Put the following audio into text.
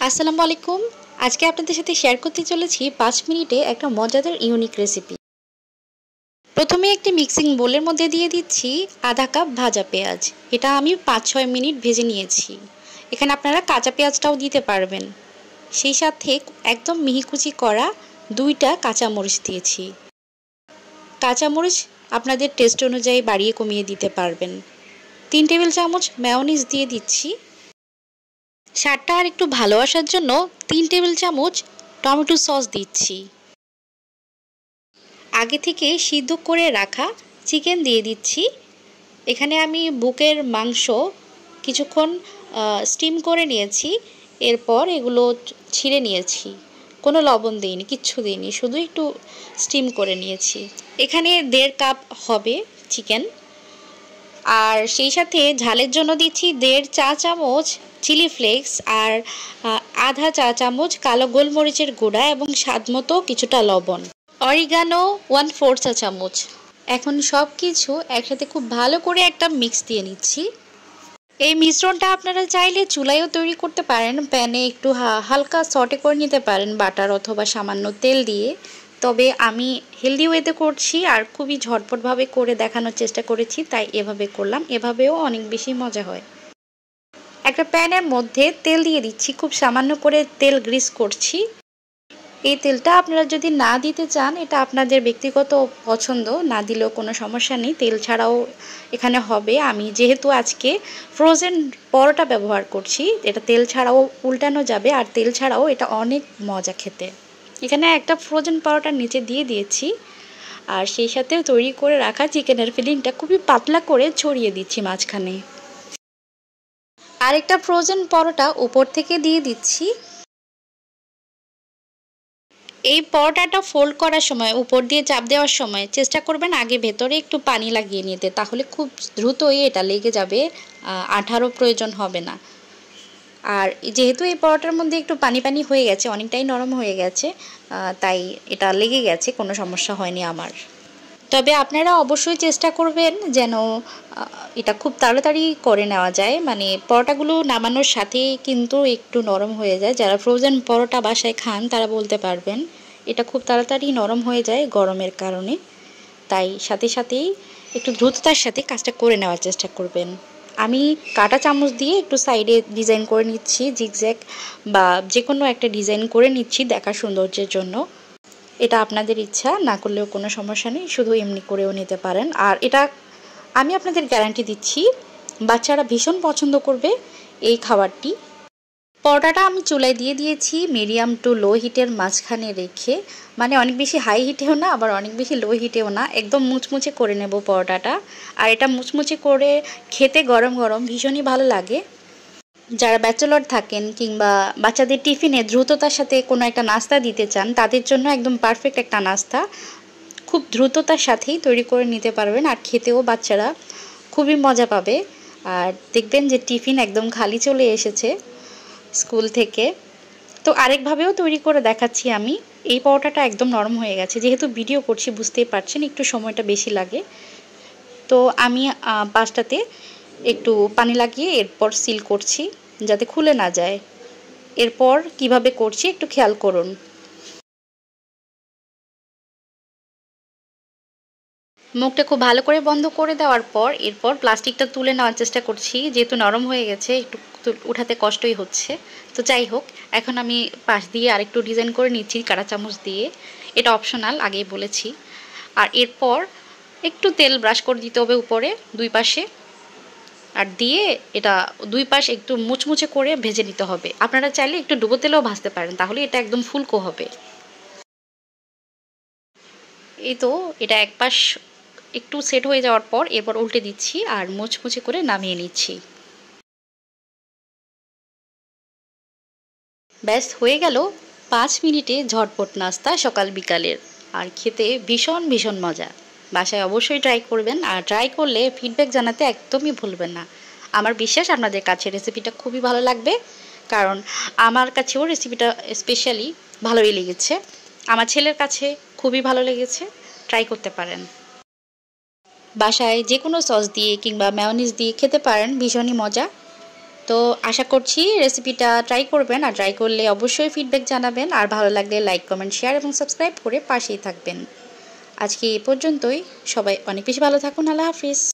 আসসালামু আলাইকুম। আজকে আপনাদের সাথে শেয়ার করতে চলেছি 5 মিনিটে একটা মজাদার ইউনিক রেসিপি। প্রথমে একটি মিক্সিং বোলের মধ্যে দিয়ে দিচ্ছি আধা কাপ ভাজা পেঁয়াজ। এটা আমি 5-6 মিনিট ভেজে নিয়েছি। এখানে আপনারা কাঁচা পেঁয়াজটাও দিতে পারবেন। সেই সাথে একদম মিহিকুচি করা 2টা কাঁচামরিচ দিয়েছি। কাঁচামরিচ আপনাদের টেস্ট অনুযায়ী বাড়িয়ে কমিয়ে দিতে পারবেন। 3 টেবিল চামচ মেয়োনিজ দিয়ে দিচ্ছি। স্বাদটা আর একটু ভালো আসার জন্য 3 টেবিল চামচ টমেটো সস দিচ্ছি। আগে থেকে সিদ্ধ করে রাখা চিকেন দিয়ে দিচ্ছি। এখানে আমি বুকের মাংস কিছুক্ষণ স্টিম করে নিয়েছি। এরপর এগুলো ছিঁড়ে নিয়েছি। কোনো লবণ দিইনি, কিচ্ছু দিইনি, শুধু একটু স্টিম করে নিয়েছি। এখানে 1.5 কাপ হবে চিকেন। আর সেই সাথে ঝালের জন্য দিচ্ছি 1.5 চা চামচ চিলি ফ্লেক্স আর আধা চা চামচ কালো গোলমরিচের গুঁড়া এবং স্বাদমতো কিছুটা লবণ। অরিগানো 1/4 চা চামচ। এখন সব কিছু একসাথে খুব ভালো করে একটা মিক্স দিয়ে নিচ্ছি। এই মিশ্রণটা আপনারা চাইলে চুলায়ও তৈরি করতে পারেন, প্যানে একটু হালকা সটে করে নিতে পারেন বাটার অথবা সামান্য তেল দিয়ে। তবে আমি হেলদি ওয়েতে করছি আর খুবই ঝটপটভাবে করে দেখানোর চেষ্টা করেছি, তাই এভাবে করলাম। এভাবেও অনেক বেশি মজা হয়। একটা প্যানের মধ্যে তেল দিয়ে দিচ্ছি, খুব সামান্য করে তেল গ্রিস করছি। এই তেলটা আপনারা যদি না দিতে চান এটা আপনাদের ব্যক্তিগত পছন্দ, না দিলেও কোনো সমস্যা নেই, তেল ছাড়াও এখানে হবে। আমি যেহেতু আজকে ফ্রোজেন পরোটা ব্যবহার করছি, এটা তেল ছাড়াও উল্টানো যাবে আর তেল ছাড়াও এটা অনেক মজা খেতে। এখানে একটা ফ্রোজেন পরোটার নিচে দিয়ে দিয়েছি আর সেই সাথে তৈরি করে রাখা চিকেনের ফিলিংটা খুবই পাতলা করে ছড়িয়ে দিচ্ছি মাঝখানে। আরেকটা ফ্রোজেন পরোটা উপর থেকে দিয়ে দিচ্ছি। এই পরোটাটা ফোল্ড করার সময় উপর দিয়ে চাপ দেওয়ার সময় চেষ্টা করবেন আগে ভেতরে একটু পানি লাগিয়ে নিতে, তাহলে খুব দ্রুতই এটা লেগে যাবে, আঠারও প্রয়োজন হবে না। আর যেহেতু এই পরোটার মধ্যে একটু পানি পানি হয়ে গেছে, অনেকটাই নরম হয়ে গেছে, তাই এটা লেগে গেছে, কোনো সমস্যা হয়নি আমার। তবে আপনারা অবশ্যই চেষ্টা করবেন যেন এটা খুব তাড়াতাড়ি করে নেওয়া যায়, মানে পরোটাগুলো নামানোর সাথেই কিন্তু একটু নরম হয়ে যায়। যারা ফ্রোজেন পরোটা বাসায় খান তারা বলতে পারবেন এটা খুব তাড়াতাড়ি নরম হয়ে যায় গরমের কারণে, তাই সাথে সাথেই একটু দ্রুততার সাথে কাজটা করে নেওয়ার চেষ্টা করবেন। আমি কাঁটা চামচ দিয়ে একটু সাইডে ডিজাইন করে নিচ্ছি, জিগজ্যাগ বা যে কোনো একটা ডিজাইন করে নিচ্ছি দেখার সৌন্দর্যের জন্য। এটা আপনাদের ইচ্ছা, না করলেও কোনো সমস্যা নেই, শুধু এমনি করেও নিতে পারেন। আর এটা আমি আপনাদের গ্যারান্টি দিচ্ছি বাচ্চারা ভীষণ পছন্দ করবে এই খাবারটি। পরোটাটা আমি চুলায় দিয়ে দিয়েছি মিডিয়াম টু লো হিটের মাঝখানে রেখে, মানে অনেক বেশি হাই হিটেও না আবার অনেক বেশি লো হিটেও না, একদম মুচমুচে করে নেব পরোটাটা। আর এটা মুচমুচে করে খেতে গরম গরম ভীষণই ভালো লাগে। যারা ব্যাচেলর থাকেন কিংবা বাচ্চাদের টিফিনে দ্রুততার সাথে কোনো একটা নাস্তা দিতে চান তাদের জন্য একদম পারফেক্ট একটা নাস্তা, খুব দ্রুততার সাথেই তৈরি করে নিতে পারবেন আর খেতেও বাচ্চারা খুবই মজা পাবে। আর দেখবেন যে টিফিন একদম খালি চলে এসেছে স্কুল থেকে। তো আরেকভাবেও তৈরি করে দেখাচ্ছি আমি। এই পরোটাটা একদম নরম হয়ে গেছে, যেহেতু ভিডিও করছি বুঝতেই পারছেন একটু সময়টা বেশি লাগে। তো আমি পাঁচটাতে একটু পানি লাগিয়ে এরপর সিল করছি যাতে খুলে না যায়। এরপর কিভাবে করছি একটু খেয়াল করুন। মুখটা খুব ভালো করে বন্ধ করে দেওয়ার পর এরপর প্লাস্টিকটা তুলে নেওয়ার চেষ্টা করছি, যেহেতু নরম হয়ে গেছে একটু উঠাতে কষ্টই হচ্ছে। তো যাই হোক, এখন আমি পাশ দিয়ে আরেকটু ডিজাইন করে নিচ্ছি কাঁটা চামচ দিয়ে, এটা অপশনাল, আগেই বলেছি। আর এরপর একটু তেল ব্রাশ করে দিতে হবে উপরে দুই পাশে, আর দিয়ে এটা দুই পাশ একটু মুচমুচে করে ভেজে নিতে হবে। আপনারা চাইলে একটু ডুবো তেলেও ভাজতে পারেন, তাহলে এটা একদম ফুলকো হবে। এই তো এটা এক পাশ একটু সেট হয়ে যাওয়ার পর এরপর উল্টে দিচ্ছি আর মুচমুচে করে নামিয়ে নিচ্ছি। ব্যাস হয়ে গেল 5 মিনিটে ঝটপট নাস্তা সকাল বিকালের, আর খেতে ভীষণ ভীষণ মজা। বাসায় অবশ্যই ট্রাই করবেন, আর ট্রাই করলে ফিডব্যাক জানাতে একদমই ভুলবেন না। আমার বিশ্বাস আপনাদের কাছে রেসিপিটা খুবই ভালো লাগবে, কারণ আমার কাছেও রেসিপিটা স্পেশালি ভালোই লেগেছে, আমার ছেলের কাছে খুবই ভালো লেগেছে। ট্রাই করতে পারেন। বাসায় যে কোনো সস দিয়ে কিংবা মেয়োনিজ দিয়ে খেতে পারেন, ভীষণই মজা। তো আশা করছি রেসিপিটা ট্রাই করবেন, আর ট্রাই করলে অবশ্যই ফিডব্যাক জানাবেন, আর ভালো লাগলে লাইক কমেন্ট শেয়ার এবং সাবস্ক্রাইব করে পাশেই থাকবেন। আজকে এই পর্যন্তই। সবাই অনেক বেশি ভালো থাকুন। আল্লাহ হাফিজ।